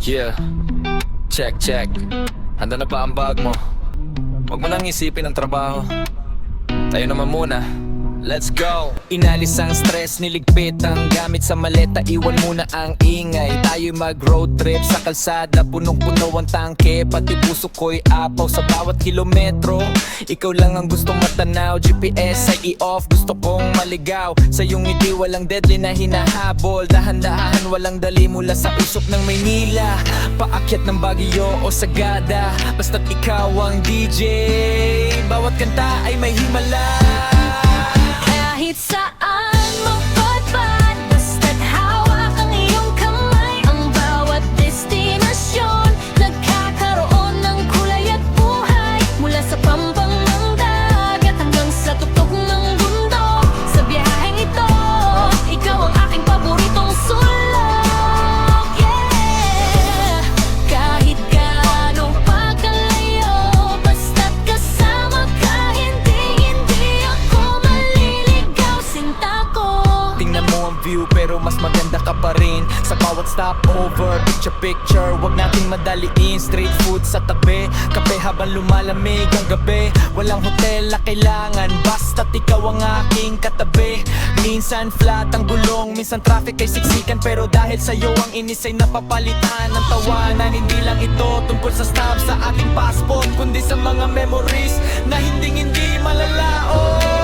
Yeah, check, check. Handa na ba ang bag mo? Huwag mo nang isipin ang trabaho. Tayo naman muna. Let's go! Inalis ang stress, niligpit ang gamit sa maleta. Iwan muna ang ingay, tayo'y mag-road trip sa kalsada. Punong-puno ang tangke, pati puso ko'y apaw sa bawat kilometro. Ikaw lang ang gustong matanaw, GPS ay i-off. Gusto kong maligaw, sa iyong ngiti walang deadly na hinahabol. Dahan-dahan walang dali mula sa usok ng Maynila, paakyat ng Baguio o Sagada. Basta't ikaw ang DJ, bawat kanta ay may himala. Kahit saan mapadpad, basta't hawak ang iyong kamay. Ang bawat destinasyon, nagkakaroon ng kulay at buhay. Mula sa pampang ng dagat hanggang sa tuktok ng bundok. Sa biyaheng ito, ikaw ang aking paboritong sulok. Yeah! Kahit gaano pa kalayo, basta't kasama ka, hindi ako maliligaw, sinta ko. Tingnan mo ang view pero mas maganda ka pa rin. Sa bawat stopover, picture, wag nating madaliin. Street food sa tabi, kape habang lumalamig ang gabi. Walang hotel na kailangan, basta't ikaw ang aking katabi. Minsan flat ang gulong, minsan traffic ay siksikan. Pero dahil sa'yo ang inis ay napapalitan ng tawanan. Hindi lang ito tungkol sa stamp sa ating passport, kundi sa mga memories na hindi malalaon.